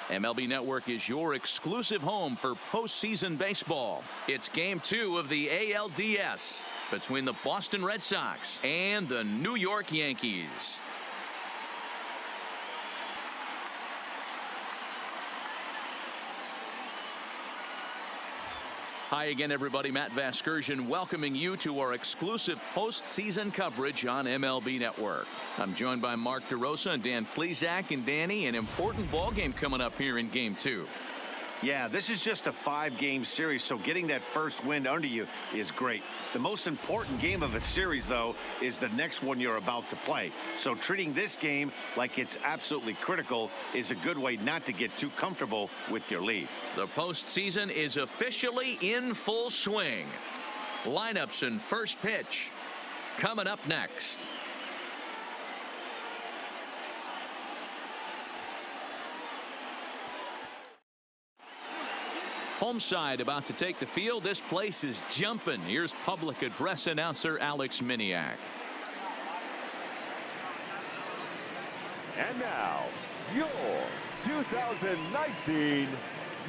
MLB Network is your exclusive home for postseason baseball. It's Game 2 of the ALDS between the Boston Red Sox and the New York Yankees. Hi again, everybody. Matt Vasgersian welcoming you to our exclusive postseason coverage on MLB Network. I'm joined by Mark DeRosa and Dan Plesac. And Danny, an important ball game coming up here in Game 2. Yeah, this is just a 5-game series, so getting that first win under you is great. The most important game of a series, though, is the next one you're about to play. So treating this game like it's absolutely critical is a good way not to get too comfortable with your lead. The postseason is officially in full swing. Lineups and first pitch coming up next. Home side about to take the field. This place is jumping. Here's public address announcer Alex Miniak. And now, your 2019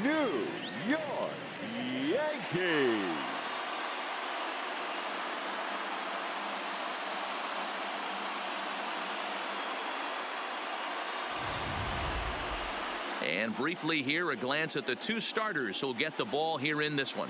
New York Yankees. And briefly here, a glance at the two starters who'll get the ball here in this one.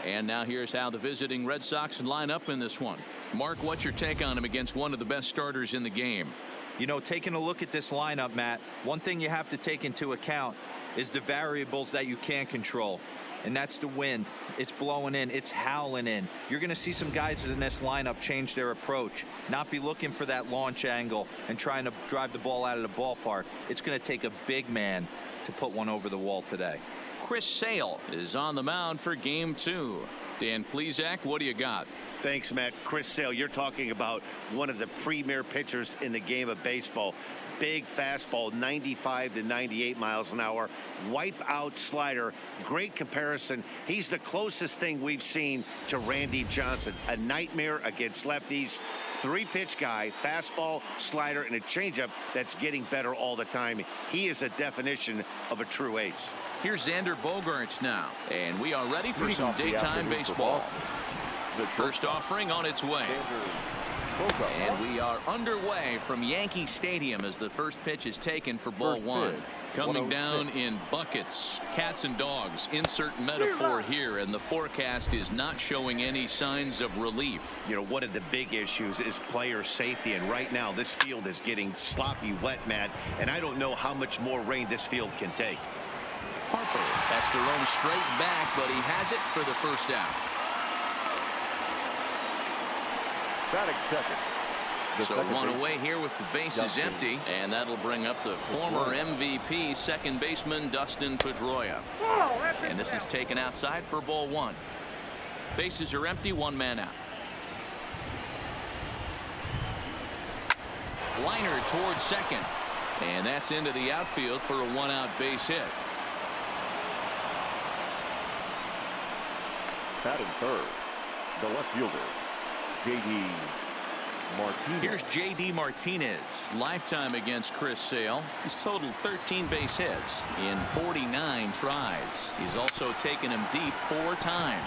And now here's how the visiting Red Sox line up in this one. Mark, what's your take on him against one of the best starters in the game? You know, taking a look at this lineup, Matt, one thing you have to take into account is the variables that you can't control. And that's the wind. It's blowing in. It's howling in. You're going to see some guys in this lineup change their approach, not be looking for that launch angle and trying to drive the ball out of the ballpark. It's going to take a big man to put one over the wall today. Chris Sale is on the mound for Game 2. Dan Plesac, what do you got? Thanks, Matt. Chris Sale, you're talking about one of the premier pitchers in the game of baseball. Big fastball, 95 to 98 miles an hour. Wipe out slider. Great comparison. He's the closest thing we've seen to Randy Johnson. A nightmare against lefties. 3-pitch guy, fastball, slider, and a changeup that's getting better all the time. He is a definition of a true ace. Here's Xander Bogaerts now, and we are ready for some daytime baseball. The first offering on its way. And we are underway from Yankee Stadium as the first pitch is taken for ball one. Coming down in buckets, cats and dogs. Insert metaphor here, and the forecast is not showing any signs of relief. You know, one of the big issues is player safety, and right now this field is getting sloppy wet, Matt, and I don't know how much more rain this field can take. Harper has to roam straight back, but he has it for the first out. Batting second. So one away here with the bases empty, and that'll bring up the former MVP second baseman Dustin Pedroia. And this is taken outside for ball one. Bases are empty, one man out. Liner towards second, and that's into the outfield for a one-out base hit. Batting third, the left fielder, J.D. Martinez. Here's J.D. Martinez. Lifetime against Chris Sale. He's totaled 13 base hits in 49 tries. He's also taken him deep 4 times.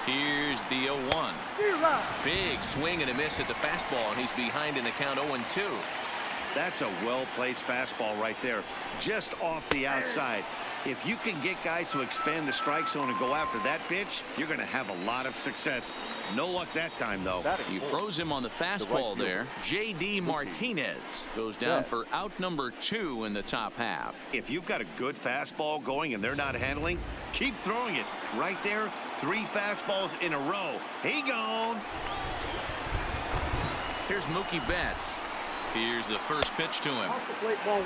Here's the 0-1. Big swing and a miss at the fastball, and he's behind in the count 0-2. That's a well-placed fastball right there, just off the outside. If you can get guys to expand the strike zone and go after that pitch, you're going to have a lot of success. No luck that time, though. He froze him on the fastball there. J.D. Martinez goes down for out number 2 in the top half. If you've got a good fastball going and they're not handling, keep throwing it. Right there, 3 fastballs in a row. He gone. Here's Mookie Betts. Here's the first pitch to him.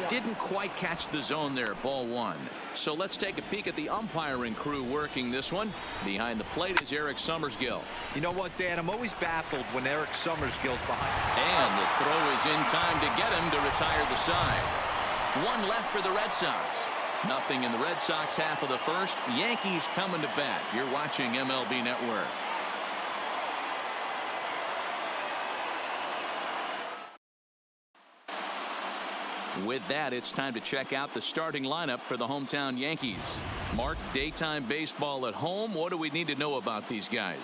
Didn't quite catch the zone there, ball one. So let's take a peek at the umpiring crew working this one. Behind the plate is Eric Summersgill. You know what, Dan? I'm always baffled when Eric Summersgill's behind. And the throw is in time to get him to retire the side. One left for the Red Sox. Nothing in the Red Sox half of the first. Yankees coming to bat. You're watching MLB Network. With that, it's time to check out the starting lineup for the hometown Yankees. Mark, daytime baseball at home. What do we need to know about these guys?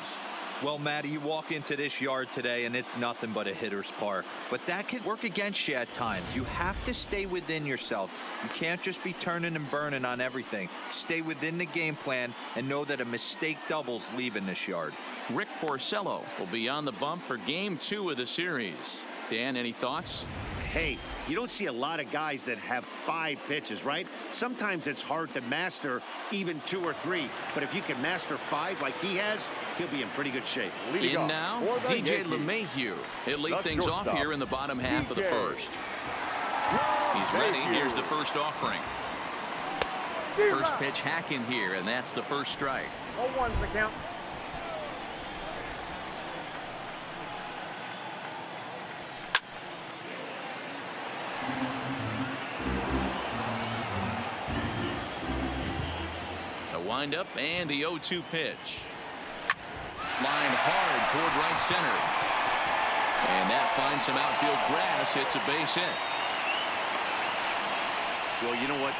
Well, Matty, you walk into this yard today and it's nothing but a hitter's park. But that can work against you at times. You have to stay within yourself. You can't just be turning and burning on everything. Stay within the game plan and know that a mistake doubles leaving this yard. Rick Porcello will be on the bump for Game 2 of the series. Dan, any thoughts? Hey, you don't see a lot of guys that have 5 pitches, right? Sometimes it's hard to master even 2 or 3. But if you can master 5 like he has, he'll be in pretty good shape. In now, DJ LeMahieu. He'll lead things off here in the bottom half of the first. He's ready. Here's the first offering. First pitch hacking here, and that's the first strike. 0-1's the count. Windup and the 0-2 pitch. Lined hard toward right center. And that finds some outfield grass. It's a base hit. Well, you know what?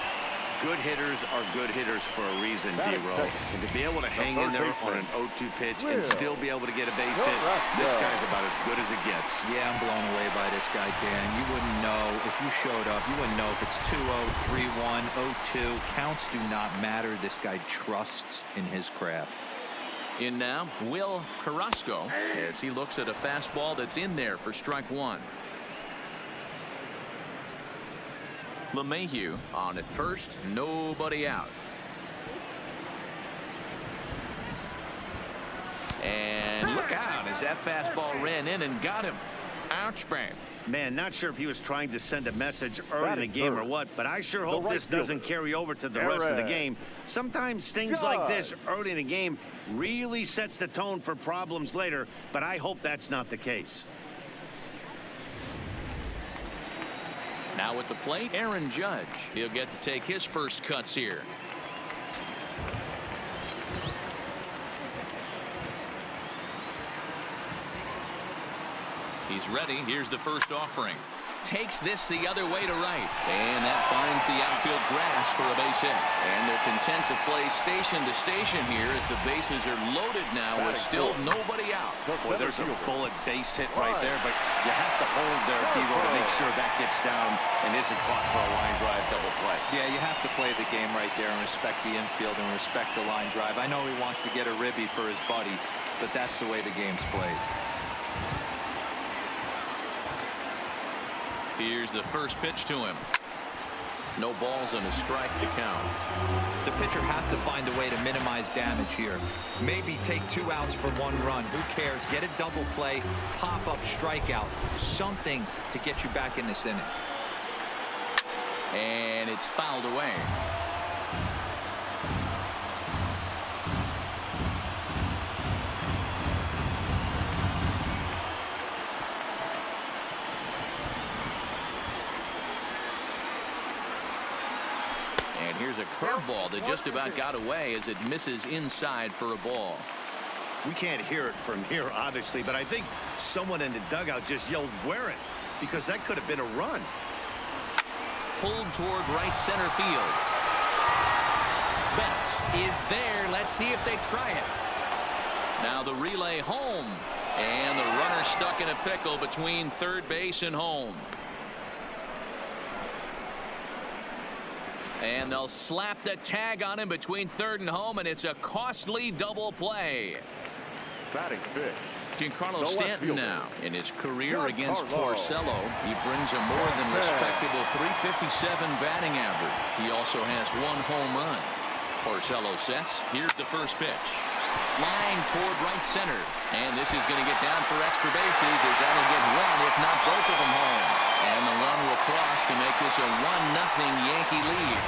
Good hitters are good hitters for a reason, D-Row. And to be able to hang in there on an 0-2 pitch and still be able to get a base hit, this guy's about as good as it gets. Yeah, I'm blown away by this guy, Dan. You wouldn't know if you showed up. You wouldn't know if it's 2-0, 3-1, 0-2. Counts do not matter. This guy trusts in his craft. In now, Will Carrasco as he looks at a fastball that's in there for strike 1. LeMahieu on at first, nobody out. And look out as that fastball ran in and got him. Ouch, man. Man, not sure if he was trying to send a message early in the game or what, but I sure hope this doesn't carry over to the rest of the game. Sometimes things like this early in the game really sets the tone for problems later, but I hope that's not the case. Now at the plate, Aaron Judge. He'll get to take his first cuts here. He's ready. Here's the first offering. Takes this the other way to right. And that finds the outfield grass for a base hit. And they're content to play station to station here as the bases are loaded now with still nobody out. Boy, there's a bullet base hit right there, but you have to hold there, Devo, to make sure that gets down and isn't caught for a line drive double play. Yeah, you have to play the game right there and respect the infield and respect the line drive. I know he wants to get a ribby for his buddy, but that's the way the game's played. Here's the first pitch to him. No balls and a strike to count. The pitcher has to find a way to minimize damage here. Maybe take 2 outs for 1 run. Who cares? Get a double play, pop up, strikeout, something to get you back in this inning. And it's fouled away. Here's a curveball that just about got away as it misses inside for a ball. We can't hear it from here, obviously, but I think someone in the dugout just yelled, "Wear it," because that could have been a run. Pulled toward right center field. Betts is there. Let's see if they try it. Now the relay home. And the runner stuck in a pickle between third base and home. And they'll slap the tag on him between third and home, and it's a costly double play. Batting fifth. Giancarlo Stanton now in his career against Porcello. He brings a more than respectable .357 batting average. He also has 1 home run. Porcello sets. Here's the first pitch. Line toward right center. And this is going to get down for extra bases as that'll get 1, if not both of them home. And the run will cross to make this a 1-0 Yankee lead.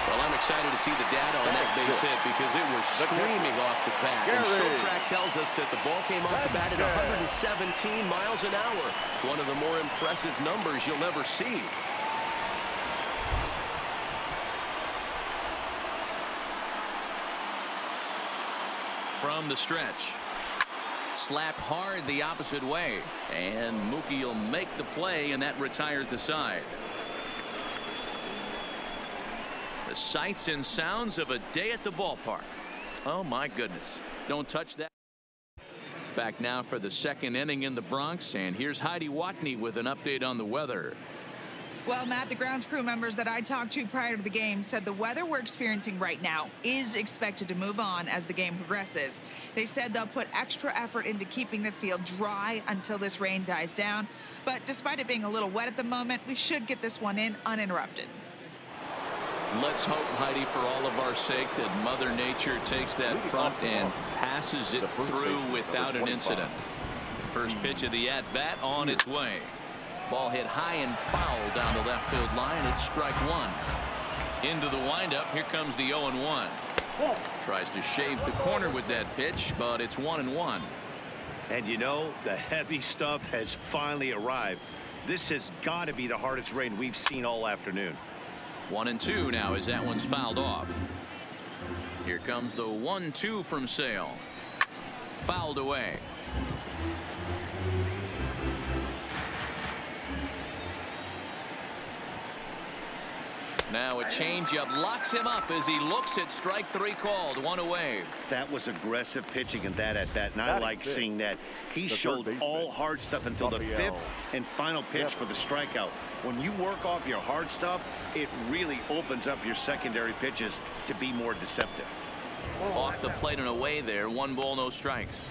Well, I'm excited to see the data on that base hit because it was screaming off the bat. And Showtrack tells us that the ball came off the bat at 117 miles an hour. One of the more impressive numbers you'll ever see. from the stretch. Slap hard the opposite way, and Mookie will make the play, and that retires the side. The sights and sounds of a day at the ballpark. Oh my goodness, don't touch that. Back now for the second inning in the Bronx, and here's Heidi Watney with an update on the weather. Well, Matt, the grounds crew members that I talked to prior to the game said the weather we're experiencing right now is expected to move on as the game progresses. They said they'll put extra effort into keeping the field dry until this rain dies down. But despite it being a little wet at the moment, we should get this one in uninterrupted. Let's hope, Heidi, for all of our sake, that Mother Nature takes that front and passes it through without an incident. First pitch of the at-bat on its way. Ball hit high and foul down the left field line. It's strike one. Into the windup. Here comes the 0-1. Tries to shave the corner with that pitch, but it's 1-1. And you know, the heavy stuff has finally arrived. This has got to be the hardest rain we've seen all afternoon. 1-2 now as that one's fouled off. Here comes the 1-2 from Sale. Fouled away. Now a changeup locks him up as he looks at strike three called. One away. That was aggressive pitching in that at bat, and I like seeing that. He showed all hard stuff until the fifth and final pitch for the strikeout. When you work off your hard stuff, it really opens up your secondary pitches to be more deceptive. Off the plate and away there. 1 ball, no strikes.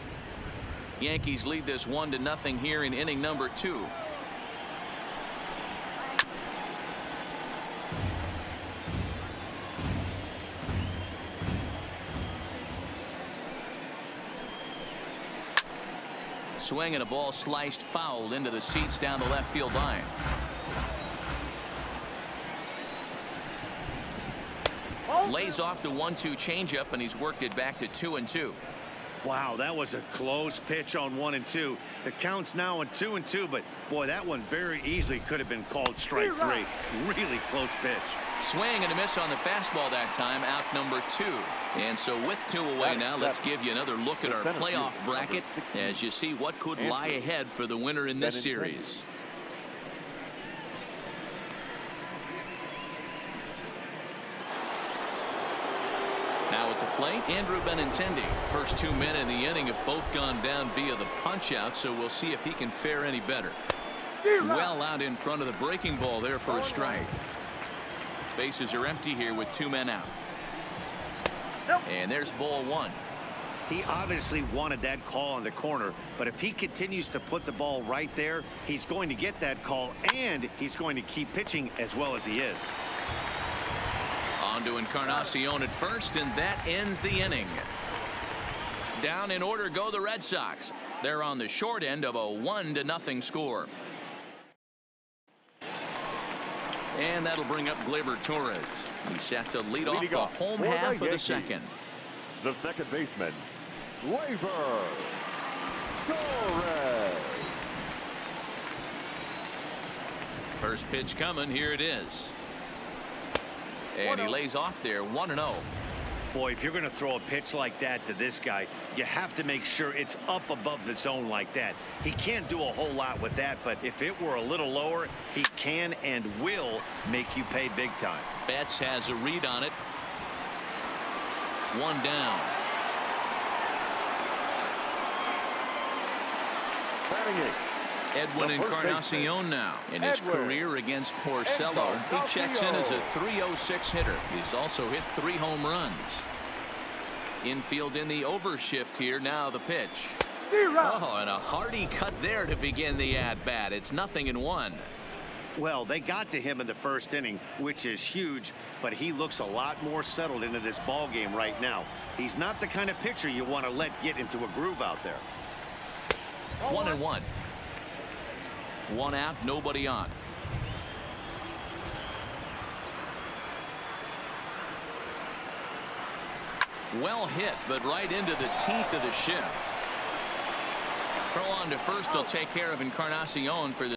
Yankees lead this 1-0 here in inning number 2. Swing and a ball sliced foul into the seats down the left field line. Lays off the 1-2 changeup, and he's worked it back to 2-2. Wow, that was a close pitch on 1-2. The count's now on 2-2, but boy, that one very easily could have been called strike three. Really close pitch. Swing and a miss on the fastball that time. Out number 2. And so with 2 away now, let's give you another look at our playoff bracket as you see what could lie ahead for the winner in this series. Now at the plate, Andrew Benintendi. First 2 men in the inning have both gone down via the punch out, so we'll see if he can fare any better. Well out in front of the breaking ball there for a strike. Bases are empty here with 2 men out. And there's ball 1. He obviously wanted that call on the corner, but if he continues to put the ball right there, he's going to get that call, and he's going to keep pitching as well as he is. On to Encarnacion at first, and that ends the inning. Down in order go the Red Sox. They're on the short end of a 1-0 score. And that'll bring up Gleyber Torres. He's set to lead off the home half of the second. The second baseman, Gleyber Torres. First pitch coming. Here it is. And he lays off there. 1-0. Boy, if you're going to throw a pitch like that to this guy, you have to make sure it's up above the zone like that. He can't do a whole lot with that, but if it were a little lower, he can and will make you pay big time. Betts has a read on it. 1 down. Batting it. Edwin Encarnacion now in his career against Porcello. He checks in as a .306 hitter. He's also hit 3 home runs. Infield in the overshift here. Now the pitch. Oh, and a hearty cut there to begin the at-bat. It's 0-1. Well, they got to him in the first inning, which is huge, but he looks a lot more settled into this ball game right now. He's not the kind of pitcher you want to let get into a groove out there. 1-1. 1 out, nobody on. Well hit, but right into the teeth of the shift. Throw on to first will take care of Encarnacion for the